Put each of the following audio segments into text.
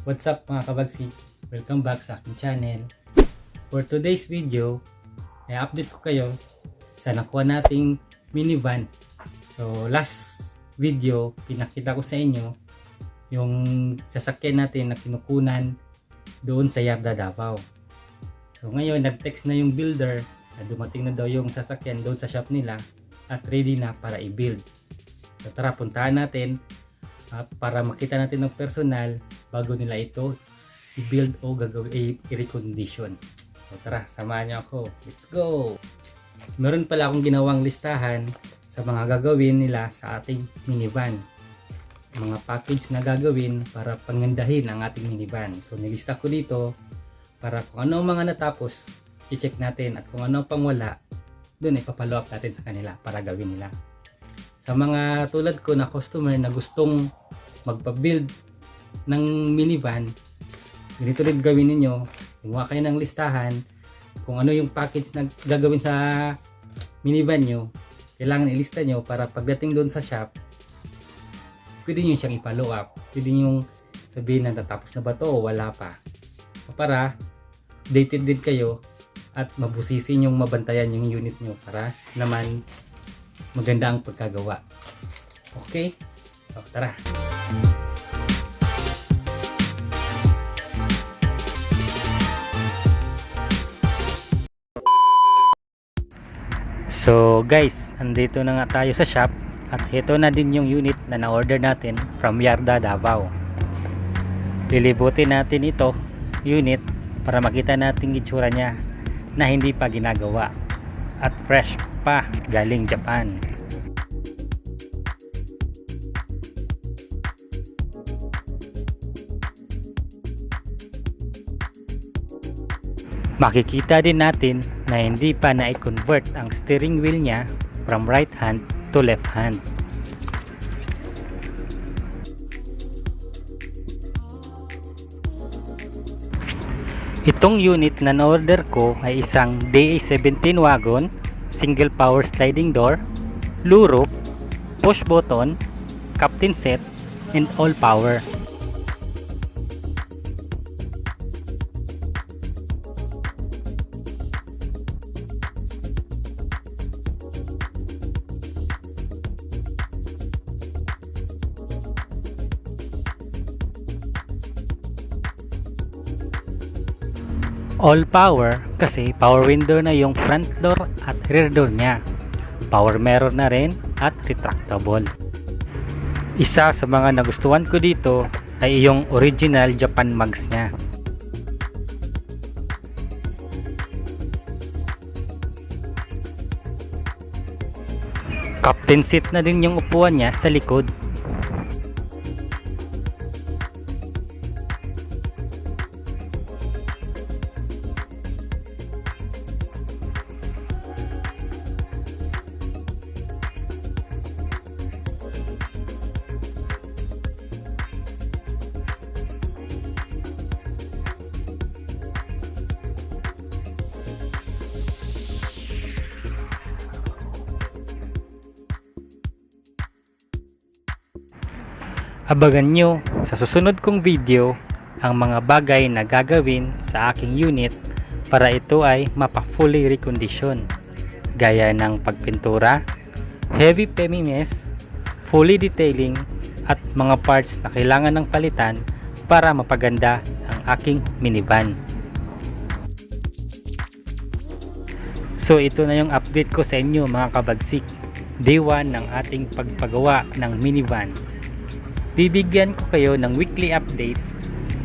What's up mga kabagsik? Welcome back sa aking channel. For today's video, i-update ko kayo sa nakuha nating minivan. So last video, pinakita ko sa inyo yung sasakyan natin na kinukunan doon sa Yarda, Davao. So ngayon, nag-text na yung builder na dumating na daw yung sasakyan doon sa shop nila at ready na para i-build. So tara, puntahan natin para makita natin ng personal bago nila ito i-build o gagawin i-recondition. So tara, samahan niyo ako. Let's go! Meron pala akong ginawang listahan sa mga gagawin nila sa ating minivan. Mga package na gagawin para pangandahin ang ating minivan. So nilista ko dito para kung ano ang mga natapos, i-check natin, at kung ano pang wala, doon ipapalo up natin sa kanila para gawin nila. Sa mga tulad ko na customer na gustong magpa-build ng minivan, ganito rin gawin ninyo. Kumuha kayo ng listahan kung ano yung package na gagawin sa minivan nyo. Kailangan ilista nyo para pagdating doon sa shop, pwede nyo siyang i-follow up. Pwede nyo sabihin na tatapos na ba to o wala pa. Para dated din kayo at mabusisi nyong mabantayan yung unit nyo para naman maganda ang pagkagawa. Okay? So, tara! So guys, andito na nga tayo sa shop at ito na din yung unit na na-order natin from Yarda, Davao. Lilibutin natin ito, unit, para makita natin itsura niya na hindi pa ginagawa at fresh pa galing Japan. Makikita din natin na hindi pa na-convert ang steering wheel niya from right hand to left hand. Itong unit na na-order ko ay isang DA17 wagon, single power sliding door, blue roof, push button, captain set, and all power. All power kasi power window na yung front door at rear door niya. Power mirror na rin at retractable. Isa sa mga nagustuhan ko dito ay yung original Japan mugs niya. Captain seat na din yung upuan niya sa likod. Abangan nyo sa susunod kong video ang mga bagay na gagawin sa aking unit para ito ay mapa-fully recondition, gaya ng pagpintura, heavy PMS, fully detailing, at mga parts na kailangan ng palitan para mapaganda ang aking minivan. So ito na yung update ko sa inyo mga kabagsik. Day 1 ng ating pagpagawa ng minivan. Bibigyan ko kayo ng weekly update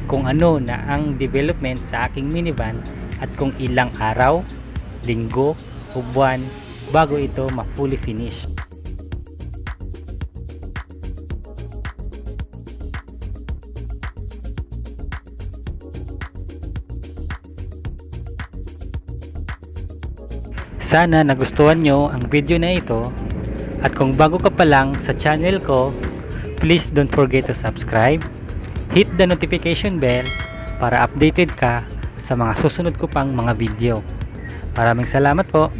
kung ano na ang development sa aking minivan at kung ilang araw, linggo o buwan bago ito ma-fully finish. Sana nagustuhan nyo ang video na ito, at kung bago ka pa lang sa channel ko, please don't forget to subscribe, hit the notification bell para updated ka sa mga susunod ko pang mga video. Maraming salamat po.